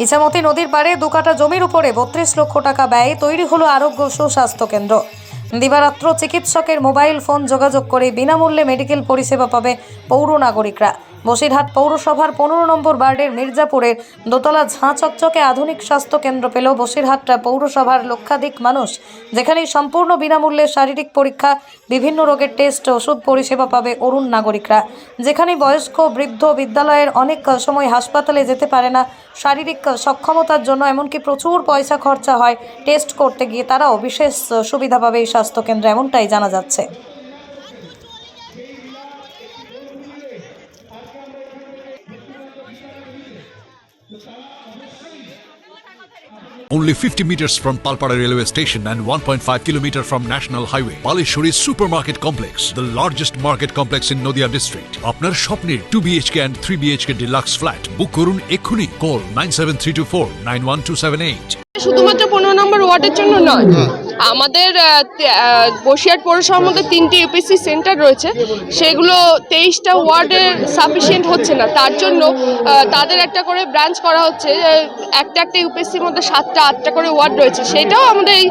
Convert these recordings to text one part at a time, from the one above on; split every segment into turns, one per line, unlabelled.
ইছামতি নদীর পাড়ে 2 কাঠা জমির উপরে 32 লক্ষ টাকা ব্যয়ে তৈরি হলো আরোগ্য সুস্বাস্থ্য কেন্দ্র। দিবারাত্র চিকিৎসকের মোবাইল ফোন যোগাযোগ করে বিনামূল্যে মেডিকেল পরিষেবা পাবে পৌর নাগরিকরা। বসিরহাট পৌরসভার 15 নম্বর ওয়ার্ডের মির্জাপুরের দোতলা ঝাঁ চকচকে আধুনিক স্বাস্থ্য কেন্দ্র পেল বসিরহাট পৌরসভার লক্ষাধিক মানুষ, যেখানে সম্পূর্ণ বিনামূল্যে শারীরিক পরীক্ষা, বিভিন্ন রোগের টেস্ট, ওষুধ পরিষেবা পাবে অরুণ নাগরিকরা। যেখানে বয়স্ক, বৃদ্ধ, বিদ্যালয়ের অনেক সময় হাসপাতালে যেতে পারে না শারীরিক সক্ষমতার জন্য, এমনকি প্রচুর পয়সা খরচা হয় টেস্ট করতে গিয়ে, তারাও বিশেষ সুবিধা পাবে এই স্বাস্থ্য কেন্দ্রে, এমনটাই জানা যাচ্ছে।
Only 50 meters from Palpara railway station and 1.5 kilometer from National Highway, Palishuri Supermarket Complex, the largest market complex in Nodia district. আপনার স্বপ্নের 2 BHK and 3 BHK deluxe flat বুক করুন এক্ষুনি। Call 9732491278.
শুধুমাত্র 15 নম্বর ওয়ার্ডের জন্য নয়, আমাদের বসিরহাট পৌরসভার মধ্যে 3টি ইউপিসি সেন্টার রয়েছে, সেগুলো 23টা ওয়ার্ডের সাফিসিয়েন্ট হচ্ছে না। তার জন্য তাদের একটা করে ব্রাঞ্চ করা হচ্ছে। একটা ইউপিসির মধ্যে 7টা 8টা করে ওয়ার্ড রয়েছে, সেটাও আমাদের এই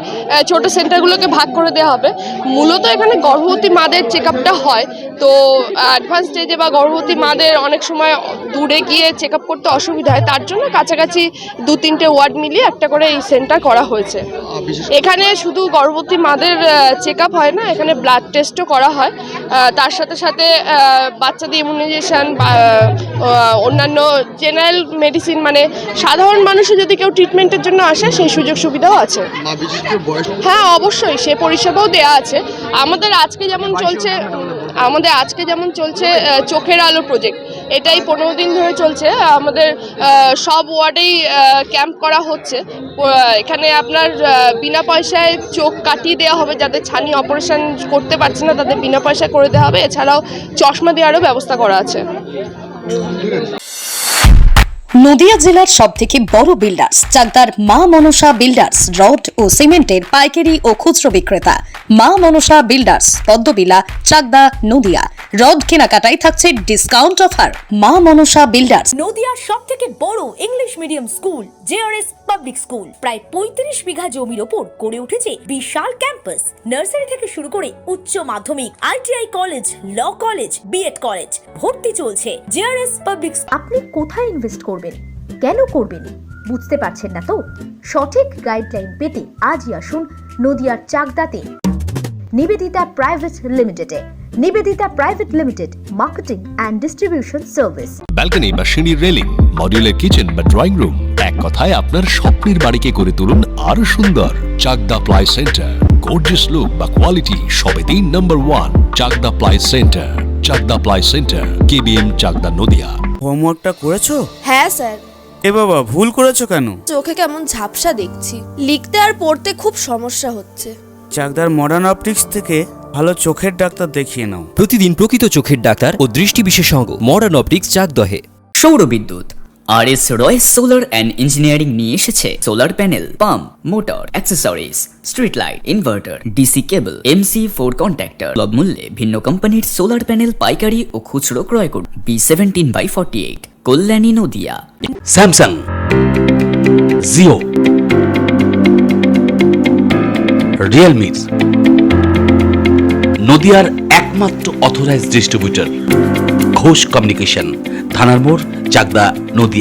ছোটো সেন্টারগুলোকে ভাগ করে দেওয়া হবে। মূলত এখানে গর্ভবতী মাদের চেক আপটা হয়, তো অ্যাডভান্স স্টেজে বা গর্ভবতী মাদের অনেক সময় দূরে গিয়ে চেক আপ করতে অসুবিধা হয়, তার জন্য কাছাকাছি 2-3টে ওয়ার্ড মিলিয়ে একটা করে এই সেন্টার করা হয়েছে। এখানে শুধু গর্ভবতী মাদের চেক আপ হয় না, এখানে ব্লাড টেস্টও করা হয়। তার সাথে সাথে বাচ্চাদের ইমিউনাইজেশন বা অন্যান্য জেনারেল মেডিসিন, মানে সাধারণ মানুষও যদি কেউ ট্রিটমেন্টের জন্য আসে সেই সুযোগ সুবিধাও আছে। হ্যাঁ, অবশ্যই সে পরিষেবাও দেওয়া আছে। আমাদের আজকে যেমন চলছে চোখের আলো প্রজেক্ট, এটাই 15 দিন ধরে চলছে। আমাদের সব ওয়ার্ডেই ক্যাম্প করা হচ্ছে। এখানে আপনার বিনা পয়সায় চোখ কাটিয়ে দেওয়া হবে, যাদের ছানি অপারেশন করতে পারছে না তাদের বিনা পয়সায় করে দেওয়া হবে। এছাড়াও চশমা দেওয়ারও ব্যবস্থা করা আছে।
নদিয়া জেলার সবথেকে বড় বিল্ডার্স চাকদার মা মনসা বিল্ডার্স, রড ও সিমেন্টের পাইকারি ও খুচরো বিক্রেতা। মা মনসা বিল্ডার্স, পদ্মবিলা, চাকদা, নদিয়া। রড কেনাকাটায় থাকছে ডিসকাউন্ট অফার। মা মনসা বিল্ডার্স।
নদিয়ার সবথেকে বড় English medium school JRS public school, প্রায় 35 বিঘা জমির ওপর গড়ে উঠেছে বিশাল ক্যাম্পাস। নার্সারি থেকে শুরু করে উচ্চ মাধ্যমিক, ITI college, law college, BEd college, ভর্তি চলছে জেআরএস পাবলিক।
আপনি কোথায় ইনভেস্ট করবেন, কেন করবেন বুঝতে পারছেন না তো? সঠিক গাইডলাইন পেতে আজই আসুন নদিয়ার চাকদাতে নিবেদিতা প্রাইভেট লিমিটেডে। Nivedita private limited, marketing and distribution service.
Balcony বা সিঁড়ির রেলিং, মডিউলার কিচেন বা ড্রয়িং রুম, এক কথায় আপনার স্বপ্নের বাড়িকে করে তুলুন আরো সুন্দর। Chakdah ply centre, gorgeous look বা কোয়ালিটি সবেতেই number 1। Chakdah ply centre, Chakdah ply centre, KBM, Chakdah, Nadia.
হোমওয়ার্কটা করেছো?
হ্যাঁ স্যার।
এ বাবা, ভুল করেছো কেন?
চোখে কেমন ঝাপসা দেখছি, লিখতে আর পড়তে খুব সমস্যা হচ্ছে।
চাকদার মডার্ন অপটিক্স থেকে ভালো চোখের ডাক্তার দেখিয়ে নাও।
প্রতিদিন প্রকৃত চোখের ডাক্তার ও দৃষ্টি বিশেষজ্ঞ মডার্ন অপটিক্স চাকদহে।
সৌর বিদ্যুৎ RS Royce solar and engineering নিয়ে এসেছে solar panel, pump, motor, accessories, street light, inverter, DC কেবল, MC4 কন্ট্যাক্টর। সুলভ মূল্যে ভিন্ন কোম্পানির সোলার প্যানেল পাইকারি ও খুচরো ক্রয় করুন। B17/48, Kalyani, Nadia.
Samsung, Jio, Realme, নদিয়ার একমাত্র অথরাইজড ডিস্ট্রিবিউটর ঘোষ কমিউনিকেশন, থানার মোড়, চাকদা, নদিয়া।